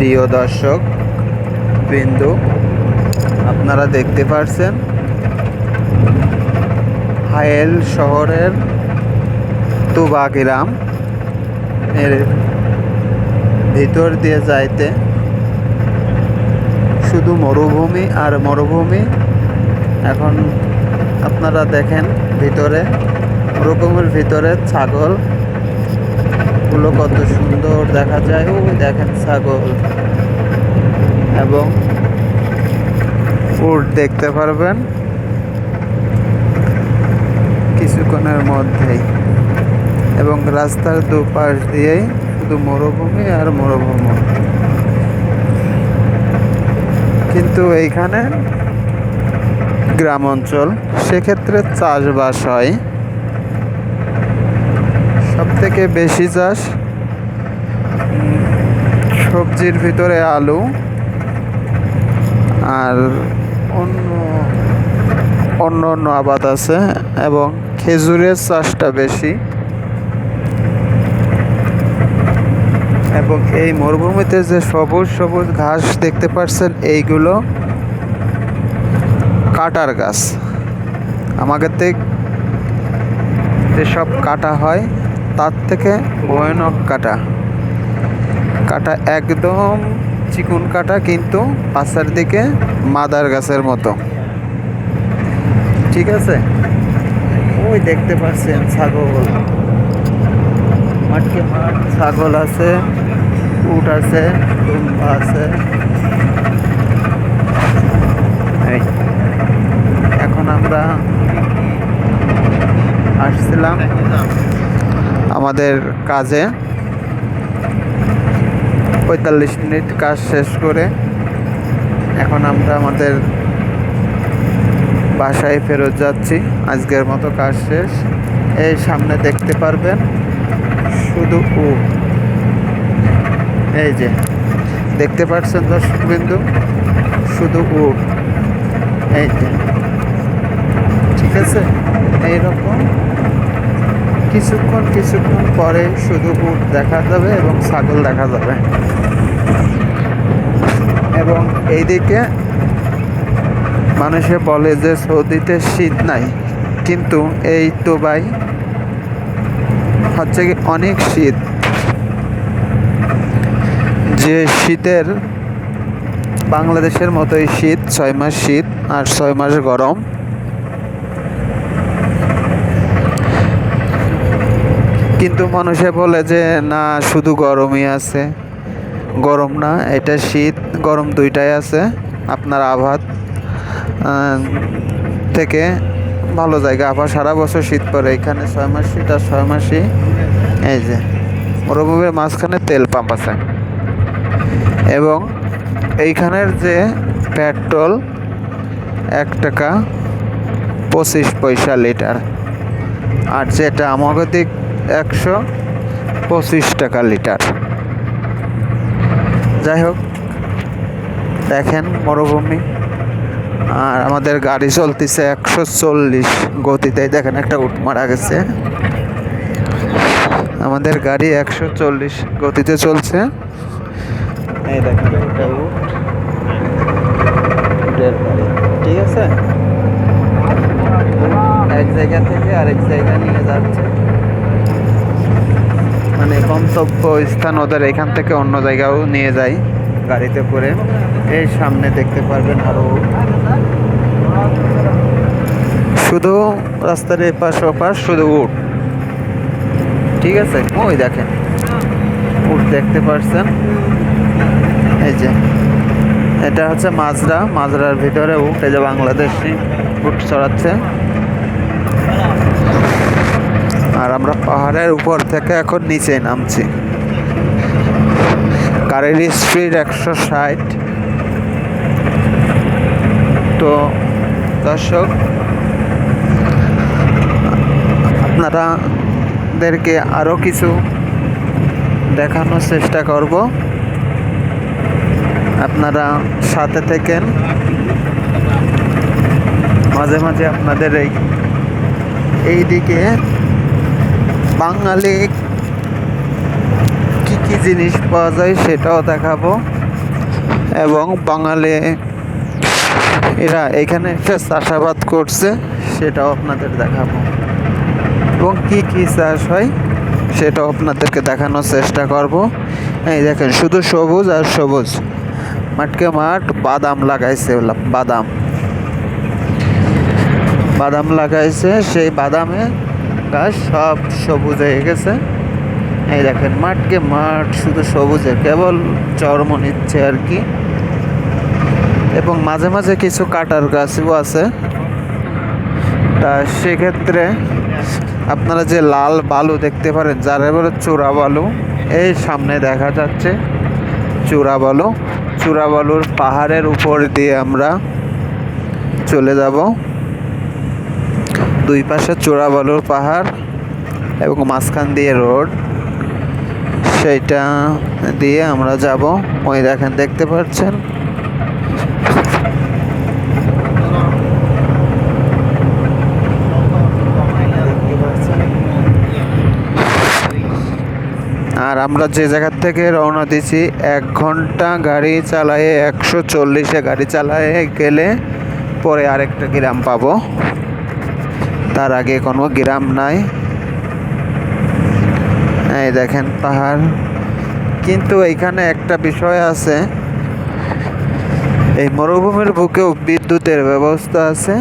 প্রিয় দর্শক বিন্দু, আপনারা দেখতে পাচ্ছেন হায়েল শহরের তুবা গ্রাম এর ভিতর দিয়ে যাইতে শুধু মরুভূমি আর মরুভূমি। এখন আপনারা দেখেন ভিতরে মরুভূমির ভিতরে ছাগল গুলো কত সুন্দর দেখা যায়। ওই দেখেন ছাগল এবং উট দেখতে পারবেন কিছুক্ষণের মধ্যেই, এবং রাস্তার দুপাশ দিয়েই শুধু মরুভূমি আর মরুভূমি। কিন্তু এইখানে গ্রাম অঞ্চল, সেক্ষেত্রে চাষবাস হয়। সব থেকে বেশি চাষ সবজির ভিতরে আলু, আর অন্য অন্য আবাদ আছে, এবং খেজুরের চাষটা বেশি। এবং এই মরুভূমিতে যে সবুজ সবুজ ঘাস দেখতে পাচ্ছেন, এইগুলো কাটার গাছ। আমাদের যেসব কাটা হয় তার থেকে ভয়ানক কাটা একদম চিকুন কাটা, কিন্তু পাশের দিকে মাদার গাছের মতো। ঠিক আছে, ওই দেখতে পাচ্ছেন ছাগল, মাঠকে মাঠ ছাগল আছে, উট আছে, দুম্বা আছে। এখন আমরা আসছিলাম আমাদের কাজে, 45 মিনিট কাজ শেষ করে এখন আমরা আমাদের বাসায় ফেরত যাচ্ছি। আজকের মতো কাজ শেষ। এই সামনে দেখতে পারবেন শুধু উট, এই যে দেখতে পাচ্ছেন দর্শক বিন্দু, শুধু উট। এই যে, ঠিক আছে, এইরকম কিছুক্ষণ পরে শুধু উট দেখা যাবে এবং ছাগল দেখা যাবে। এবং এইদিকে মানুষে বলে যে সৌদিতে শীত নাই, কিন্তু এই তোবাই হচ্ছে কি অনেক শীত। যে শীতের বাংলাদেশের মতোই শীত, 6 মাস শীত আর 6 মাস গরম। কিন্তু মানুষে বলে যে না, শুধু গরমই আছে। গরম না, এটা শীত গরম দুইটাই আছে। আপনার আবহাওয়া থেকে ভালো জায়গা, আবার সারা বছর শীত পড়ে। এখানে 6 মাস শীত আর 6 মাসই। এই যে মরুভূমির মাঝখানে তেল পাম্প আছে, এবং এইখানের যে পেট্রোল 1 টাকা 25 পয়সা লিটার, আর যেটা আমাদের দিক 125 টাকা লিটার। যাই হোক, দেখেন মরুভূমি, আর আমাদের গাড়ি চলতেছে 140 গতিতে। দেখেন একটা উট মারা গেছে। আমাদের গাড়ি 140 গতিতে চলছে। এই দেখেন একটা উট, ঠিক আছে, এক জায়গা থেকে আরেক জায়গা নিয়ে যাচ্ছে, মানে গন্তব্য স্থান ওদের এখান থেকে অন্য জায়গাও নিয়ে যায় গাড়িতে করে। এই সামনে দেখতে পারবেন আরো শুধু রাস্তার এপাশ ওপাশ শুধু উট। ঠিক আছে, ওই দেখেন উট দেখতে পাচ্ছেন। এই যে এটা হচ্ছে মাজরার ভিতরে উট। এই যে বাংলাদেশি উট চড়াচ্ছে। আর আমরা পাহাড়ের উপর থেকে এখন নিচে নামছি। গাড়ির স্পিড 160। তো দর্শক, আপনাদেরকে আরো কিছু দেখানোর চেষ্টা করব। আপনারা সাথে থাকেন, মাঝে মাঝে আপনাদের এই দিকে বাঙালি কি কি জিনিস পাওয়া যায় সেটাও দেখাবো। এবং বাঙালি এরা এখানে এসে চাষাবাদ করছে, সেটাও আপনাদের দেখাবো। এবং কি কি চাষ হয় সেটাও আপনাদেরকে দেখানোর চেষ্টা করব। এই দেখেন শুধু সবুজ আর সবুজ, মাঠকে মাঠ। বাদাম লাগাইছে, বাদাম বাদাম লাগাইছে, সেই বাদামে গাছ সব সবুজ হয়ে গেছে। এই দেখেন মাঠকে মাঠ শুধু সবুজে, কেবল চর্ম নিচ্ছে আর কি। এবং মাঝে মাঝে কিছু কাটার গাছও আছে। তা সেক্ষেত্রে আপনারা যে লাল বালু দেখতে পারেন, যারা বলে চূড়া বালু, এই সামনে দেখা যাচ্ছে চূড়া বালু। চূড়া বালুর পাহাড়ের উপর দিয়ে আমরা চলে যাব। দুই পাশে চূড়া বালুর পাহাড় এবং মাঝখান দিয়ে রোড, সেইটা দিয়ে আমরা যাব। ওই দেখেন দেখতে পাচ্ছেন। আর আমরা যে জায়গার থেকে রওনা দিছি, 1 ঘন্টা গাড়ি চালায়ে, 140-এ গাড়ি চালায়ে গেলে পরে আরেকটা গ্রাম পাবো। তার আগে কোনো গ্রাম নাই। এই দেখেন পাহাড়। কিন্তু এইখানে একটা বিষয় আছে, এই মরুভূমির বুকেও বিদ্যুতের ব্যবস্থা আছে।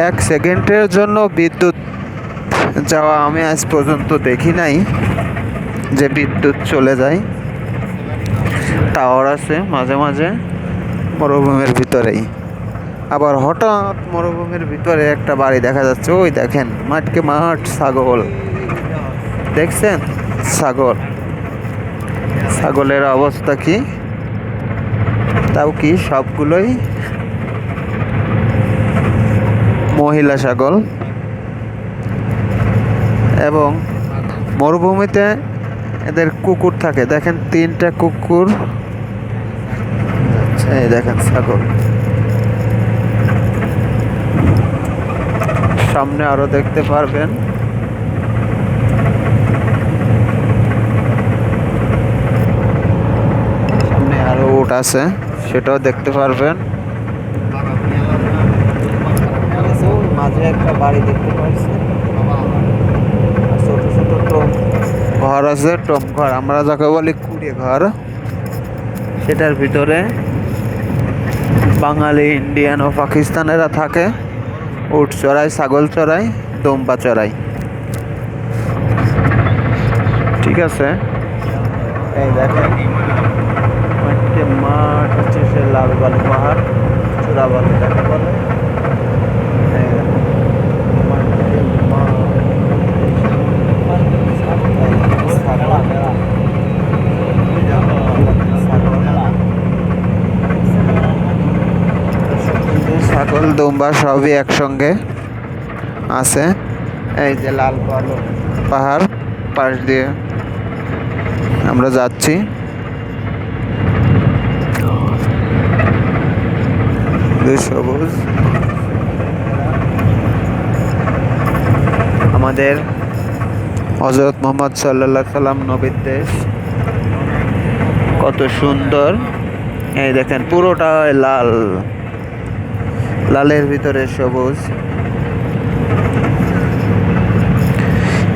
1 সেকেন্ডের জন্য বিদ্যুৎ যাওয়া আমি আজ পর্যন্ত দেখি নাই, যে বিদ্যুৎ চলে যায়। টাওয়ার আছে মাঝে মাঝে মরুভূমির ভিতরেই। আবার হঠাৎ মরুভূমির ভিতরে একটা বাড়ি দেখা যাচ্ছে। ওই দেখেন মাঠকে মাঠ, ছাগল দেখছেন? ছাগলের অবস্থা কি, তাও কি সবগুলোই মহিলা ছাগল। এবং মরুভূমিতে এদের কুকুর থাকে, দেখেন 3টা কুকুর। এই দেখেন ছাগল। সামনে আরো দেখতে পারবেন। সামনে আরো উট আছে, সেটাও দেখতে পারবেন। মাঝে একটা বাড়ি দেখতে পাচ্ছি, ছোট ছোট টম ঘর আছে। টম ঘর আমরা যাকে বলি কুড়ে ঘর। সেটার ভিতরে বাঙালি, ইন্ডিয়ান ও পাকিস্তানেরা থাকে। উট চড়াই, ছাগল চড়াই, দম্বা চড়াই। ঠিক আছে। এই দেখেন মাঠ হচ্ছে সে লাল বালু পাহাড়, চূড়া বালু যাকে বলে। ছাগল, দুম্বা সবই একসঙ্গে আছে। এই যে লাল বালু পাহাড়, পাশ দিয়ে আমরা যাচ্ছি। সবুজ আমাদের হযরত মুহাম্মদ সাল্লাল্লাহু আলাইহি সাল্লাম নবীর দেশ। কত সুন্দর। এই দেখেন পুরোটা লাল, লালের ভিতরে সবুজ।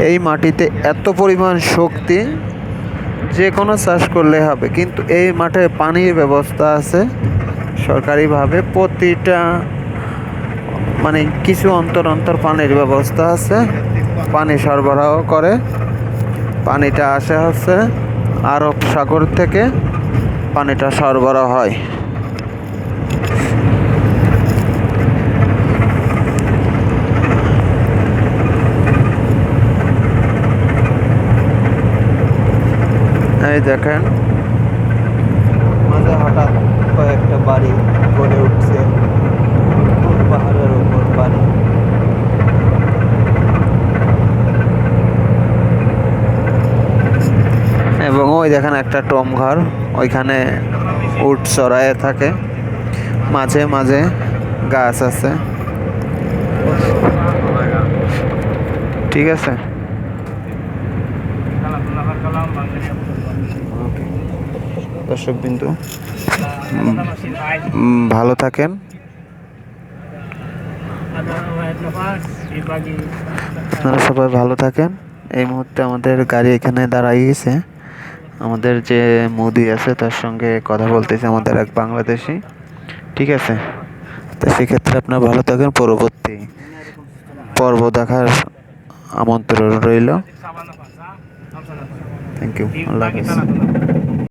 এই মাটিতে এত পরিমাণ শক্তি, যে কোনো চাষ করলে হবে। কিন্তু এই মাঠে পানির ব্যবস্থা আছে সরকারিভাবে, প্রতিটা মানে কিছু অন্তর অন্তর পানির ব্যবস্থা আছে। পানি সরবরাহ করে। পানিটা আসে হচ্ছে আরব সাগর থেকে, পানিটা সরবরাহ হয়। এই দেখেন মাঝে হঠাৎ কয়েকটা বাড়ি গড়ে উঠছে, পাহাড়ের উপর বাড়ি। এবং ওই দেখেন একটা টম ঘর, ওইখানে উট চড়ায় থাকে। মাঝে মাঝে গাছ আছে। ঠিক আছে। দর্শকবিন্দু, ভালো থাকেন। আপনারা সবাই ভালো থাকেন। এই মুহূর্তে আমাদের গাড়ি এখানে দাঁড়াই গেছে। আমাদের যে মোদি আছে তার সঙ্গে কথা বলতেছে, আমাদের এক বাংলাদেশি। ঠিক আছে, তো সেক্ষেত্রে আপনারা ভালো থাকেন। পরবর্তী পর্ব দেখার আমন্ত্রণ রইল। থ্যাংক ইউ, আল্লাহ হাফিজ।